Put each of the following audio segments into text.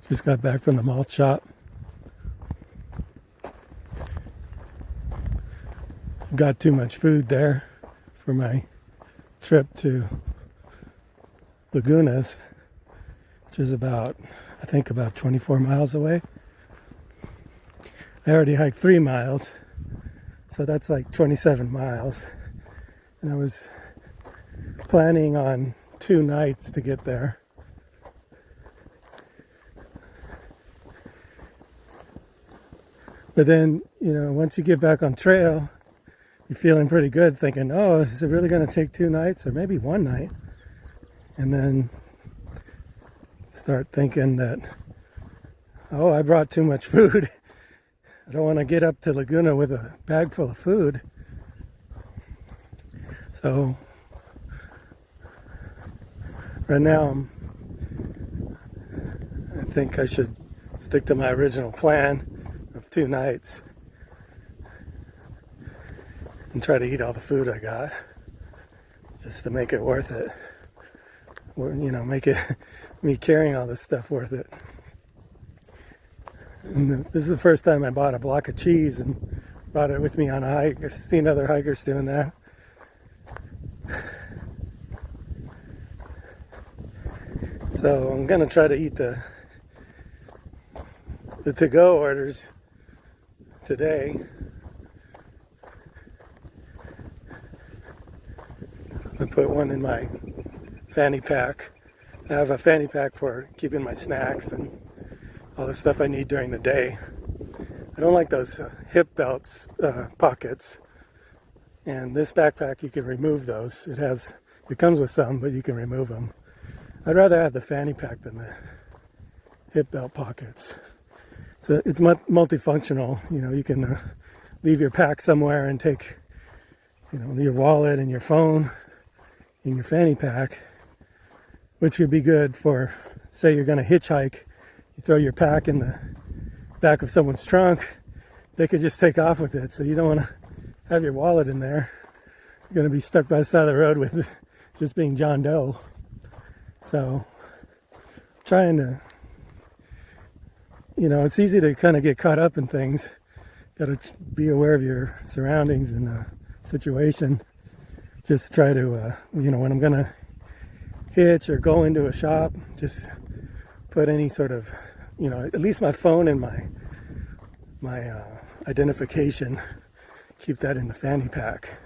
Just got back from the malt shop. Got too much food there for my trip to Lagunas, which is I think about 24 miles away. I already hiked 3 miles, so that's like 27 miles. And I was planning on 2 nights to get there. But then, once you get back on trail, you're feeling pretty good, thinking, oh, is it really going to take 2 nights or maybe 1 night? And then start thinking that, oh, I brought too much food. I don't want to get up to Laguna with a bag full of food. So right now, I think I should stick to my original plan of 2 nights and try to eat all the food I got, just to make it worth it. Or, make it me carrying all this stuff worth it. And this is the first time I bought a block of cheese and brought it with me on a hike. I've seen other hikers doing that. So I'm gonna try to eat the to-go orders today. I put one in my fanny pack. I have a fanny pack for keeping my snacks and all the stuff I need during the day. I don't like those hip belts pockets. And this backpack, you can remove those. It comes with some, but you can remove them. I'd rather have the fanny pack than the hip belt pockets. So it's multifunctional. You can leave your pack somewhere and take, your wallet and your phone in your fanny pack, which would be good for, say you're going to hitchhike. You throw your pack in the back of someone's trunk, they could just take off with it. So you don't want to have your wallet in there. You're going to be stuck by the side of the road with just being John Doe. So trying to, it's easy to kind of get caught up in things. Got to be aware of your surroundings and the situation. Just try to, when I'm going to hitch or go into a shop, just put any sort of, at least my phone and my identification, keep that in the fanny pack.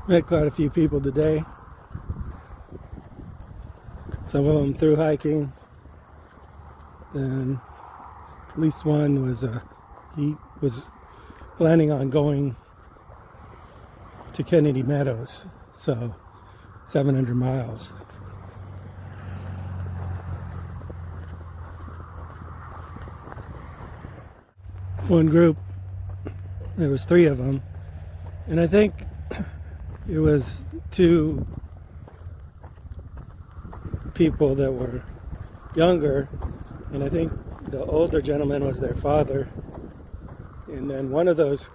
Met quite a few people today. Some of them through hiking. And at least one was he was planning on going to Kennedy Meadows, so 700 miles. One group, there was 3 of them, and I think it was 2 people that were younger, and I think the older gentleman was their father, and then one of those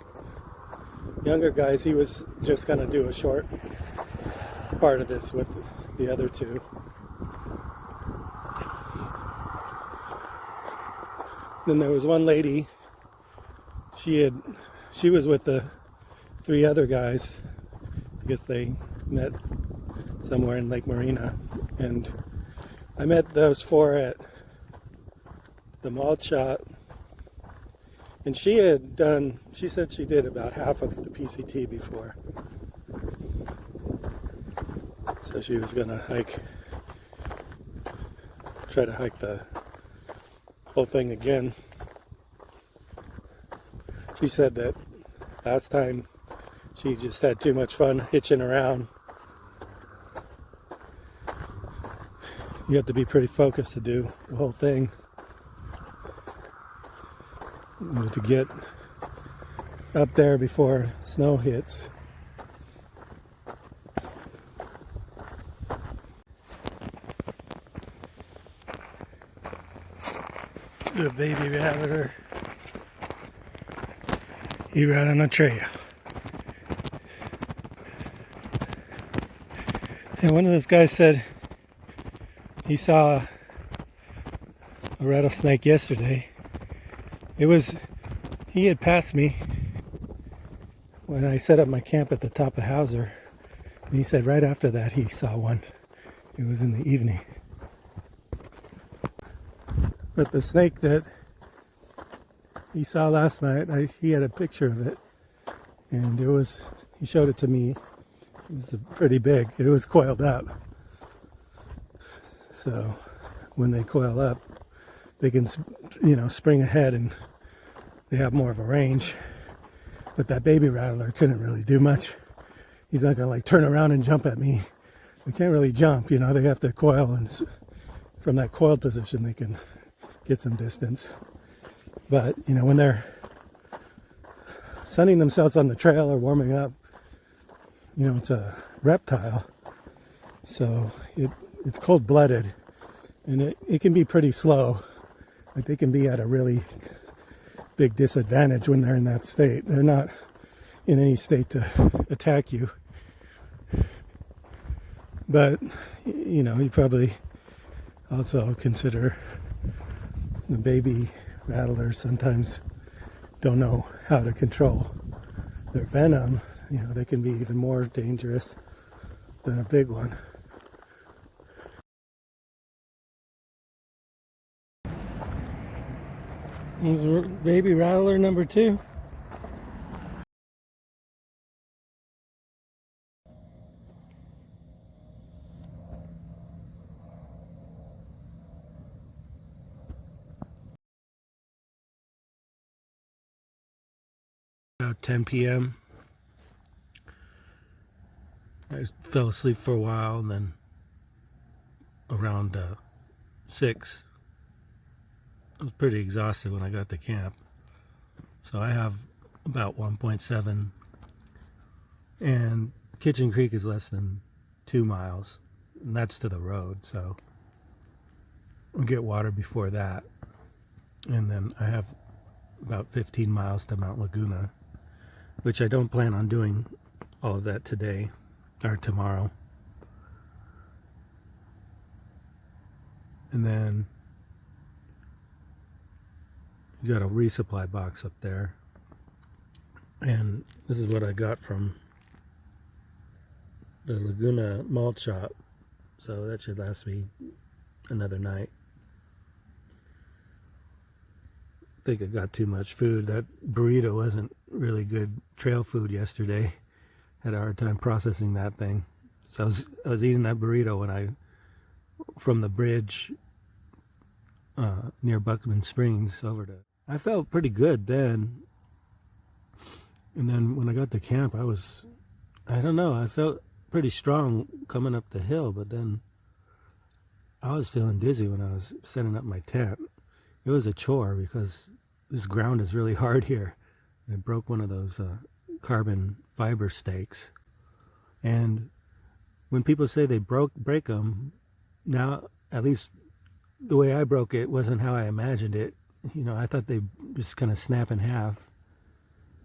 younger guys, he was just going to do a short part of this with the other 2. Then there was one lady, she was with the 3 other guys. I guess they met somewhere in Lake Morena, and I met those 4 at the malt shop, and she said she did about half of the PCT before, so she was gonna try to hike the whole thing again. She said that last time she just had too much fun hitching around. You have to be pretty focused to do the whole thing. To get up there before snow hits. The baby rattler. He ran on a trail. And one of those guys said he saw a rattlesnake yesterday. He had passed me when I set up my camp at the top of Hauser. And he said right after that he saw one. It was in the evening. But the snake that he saw last night, he had a picture of it. And he showed it to me. It was pretty big. It was coiled up. So when they coil up, they can, spring ahead and they have more of a range. But that baby rattler couldn't really do much. He's not going to turn around and jump at me. They can't really jump, they have to coil, and from that coiled position they can get some distance. But, when they're sunning themselves on the trail or warming up, it's a reptile. So it's cold-blooded, and it can be pretty slow. They can be at a really big disadvantage when they're in that state. They're not in any state to attack you. But, you probably also consider the baby rattlers sometimes don't know how to control their venom. They can be even more dangerous than a big one. There's baby rattler number 2. About 10 p.m. I fell asleep for a while, and then around 6, I was pretty exhausted when I got to camp. So I have about 1.7, and Kitchen Creek is less than 2 miles, and that's to the road, so I'll get water before that. And then I have about 15 miles to Mount Laguna, which I don't plan on doing all of that today or tomorrow. And then you got a resupply box up there, and this is what I got from the Laguna malt shop, so that should last me another night. I think I got too much food. That burrito wasn't really good trail food yesterday. Had a hard time processing that thing. So I was eating that burrito from the bridge near Buckman Springs over to. I felt pretty good then. And then when I got to camp, I don't know, I felt pretty strong coming up the hill, but then I was feeling dizzy when I was setting up my tent. It was a chore because this ground is really hard here. I broke one of those carbon fiber stakes. And when people say they break them, now, at least the way I broke it wasn't how I imagined it. I thought they just kind of snap in half.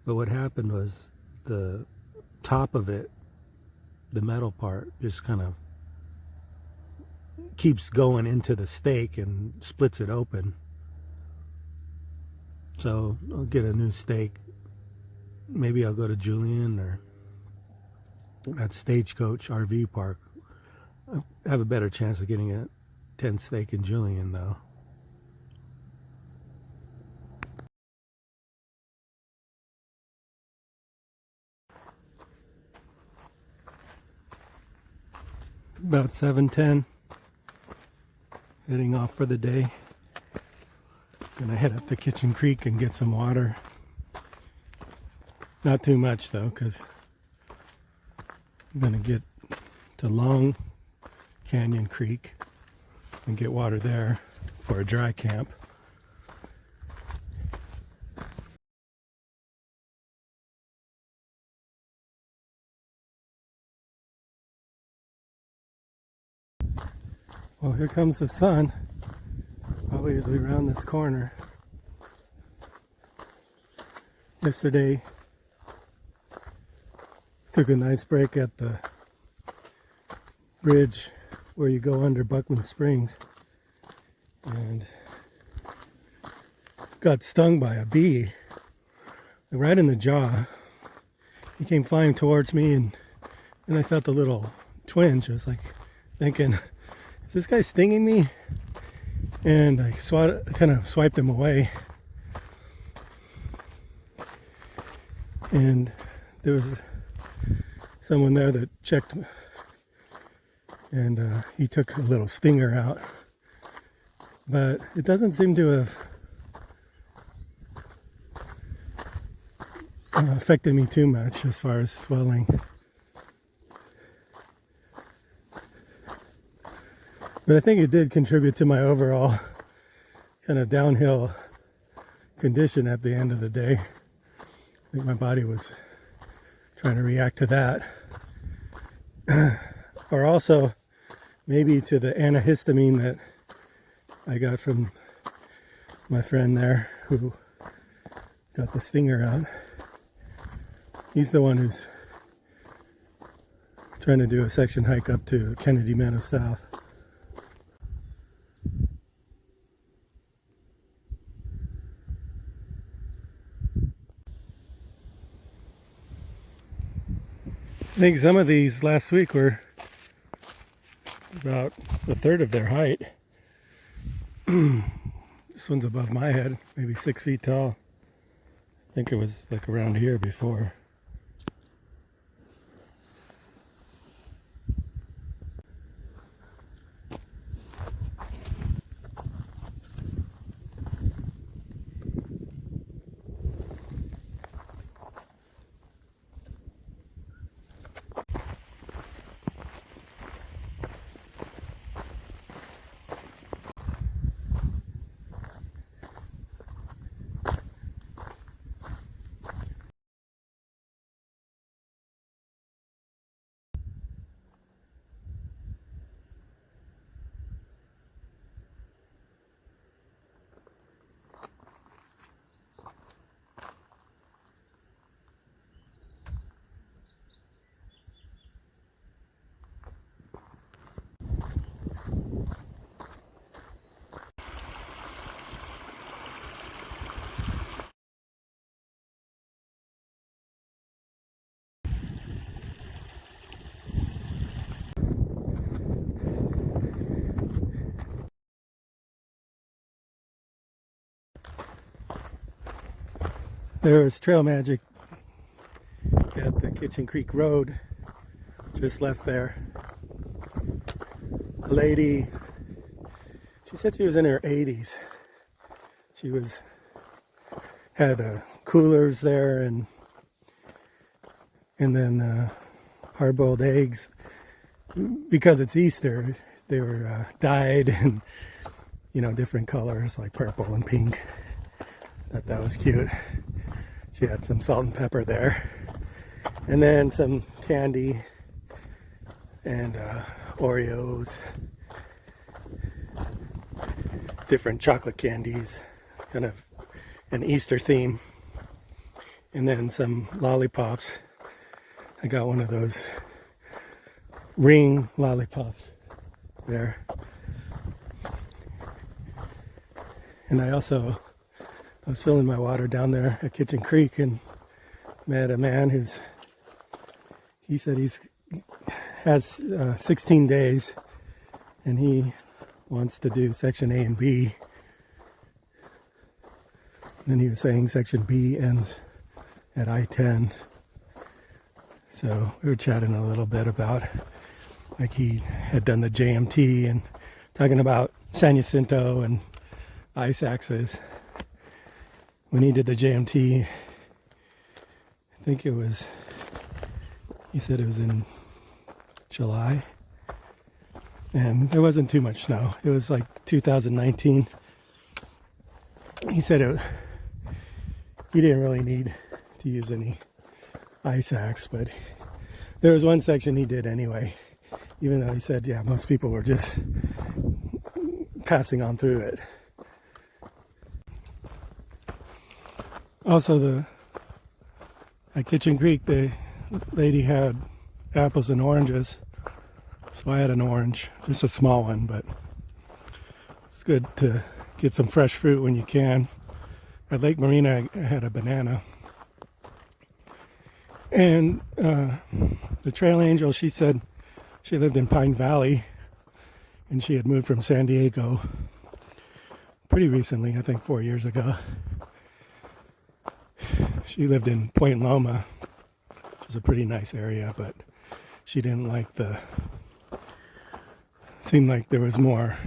But what happened was the top of it, the metal part, just kind of keeps going into the stake and splits it open. So I'll get a new stake. Maybe I'll go to Julian or that Stagecoach RV park. I have a better chance of getting a tent stake in Julian, though. About 7:10, heading off for the day. Gonna head up to Kitchen Creek and get some water. Not too much though, because I'm gonna get to Long Canyon Creek and get water there for a dry camp. Well, here comes the sun, probably as we round this corner. Yesterday, took a nice break at the bridge where you go under Buckman Springs and got stung by a bee right in the jaw. He came flying towards me, and I felt a little twinge. I was like thinking, is this guy stinging me? And I kind of swiped him away. And there was someone there that checked, and he took a little stinger out. But it doesn't seem to have affected me too much as far as swelling. But I think it did contribute to my overall kind of downhill condition at the end of the day. I think my body was trying to react to that. Or also maybe to the antihistamine that I got from my friend there who got the stinger out. He's the one who's trying to do a section hike up to Kennedy Meadow South. I think some of these last week were about a third of their height. This one's above my head, maybe 6 feet tall. I think it was like around here before. There's Trail Magic at the Kitchen Creek Road, just left there. A lady, she said she was in her 80s. She had coolers there and then hard-boiled eggs. Because it's Easter, they were dyed in, different colors like purple and pink. Thought that was cute. She had some salt and pepper there, and then some candy and Oreos, different chocolate candies, kind of an Easter theme, and then some lollipops. I got one of those ring lollipops there, and I was filling my water down there at Kitchen Creek and met a man he said he has 16 days and he wants to do section A and B. And then he was saying section B ends at I-10. So we were chatting a little bit about, like, he had done the JMT and talking about San Jacinto and ice axes. When he did the JMT, I think he said it was in July. and there wasn't too much snow. It was like 2019. He said he didn't really need to use any ice axe, but there was one section he did anyway, even though he said, yeah, most people were just passing on through it. Also, at Kitchen Creek, the lady had apples and oranges, so I had an orange, just a small one, but it's good to get some fresh fruit when you can. At Lake Morena, I had a banana. And the trail angel, she said she lived in Pine Valley, and she had moved from San Diego pretty recently, I think 4 years ago. She lived in Point Loma, which is a pretty nice area, but she didn't like seemed like there was more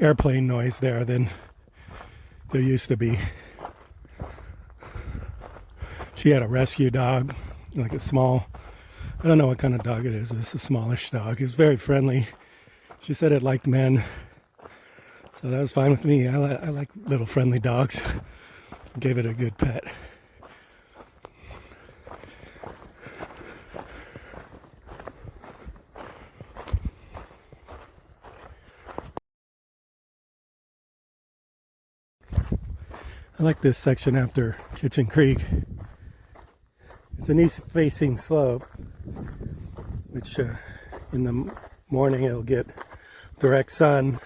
airplane noise there than there used to be. She had a rescue dog, like a small, I don't know what kind of dog it is. It's a smallish dog. It was very friendly. She said it liked men, so that was fine with me. I like little friendly dogs. Gave it a good pet. I like this section after Kitchen Creek. It's an east-facing slope, which in the morning it'll get direct sun,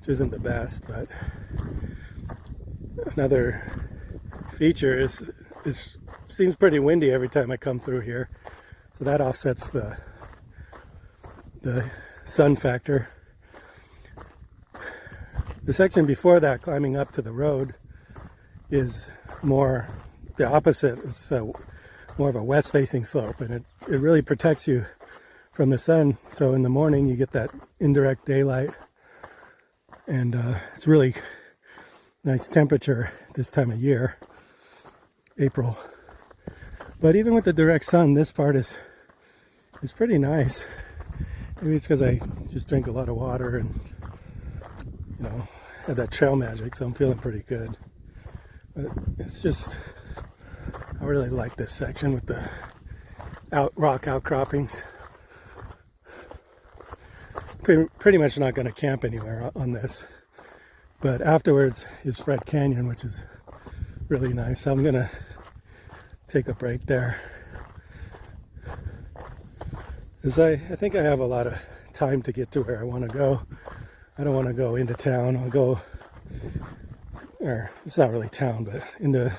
which isn't the best, but another feature is seems pretty windy every time I come through here, so that offsets the sun factor. The section before that, climbing up to the road, is more the opposite. It's more of a west-facing slope, and it really protects you from the sun. So in the morning you get that indirect daylight, and it's really nice temperature this time of year, April. But even with the direct sun, this part is pretty nice. Maybe it's because I just drink a lot of water and, you know, have that trail magic, so I'm feeling pretty good. But it's just, I really like this section with the rock outcroppings. Pretty much not going to camp anywhere on this. But afterwards is Fred Canyon, which is really nice. So I'm going to take a break there. Because I think I have a lot of time to get to where I want to go. I don't want to go into town. I'll go, or it's not really town, but into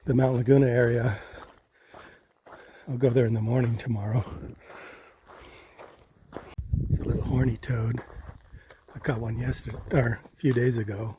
the Mount Laguna area. I'll go there in the morning tomorrow. It's a little horny toad. I caught one yesterday, or a few days ago.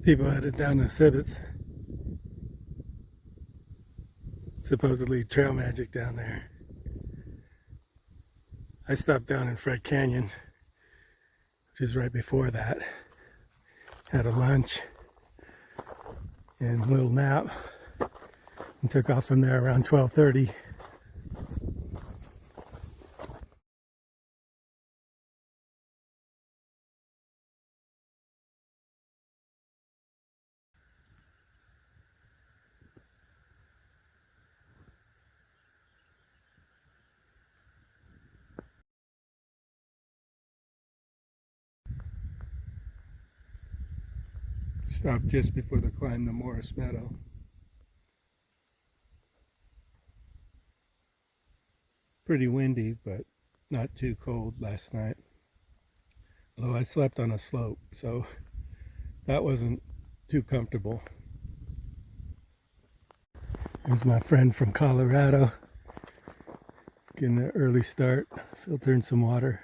People headed down to Sibbets. Supposedly trail magic down there. I stopped down in Fred Canyon. which is right before that. Had a lunch and a little nap and took off from there around 12:30. Stopped just before the climb to Morris Meadow. Pretty windy, but not too cold last night. Although I slept on a slope, so that wasn't too comfortable. There's my friend from Colorado. Getting an early start, filtering some water.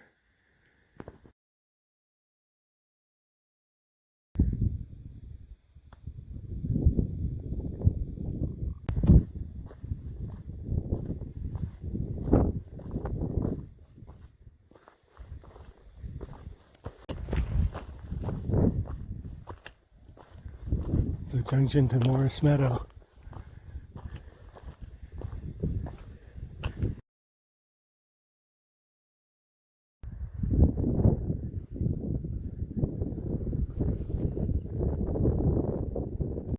It's the junction to Morris Meadow.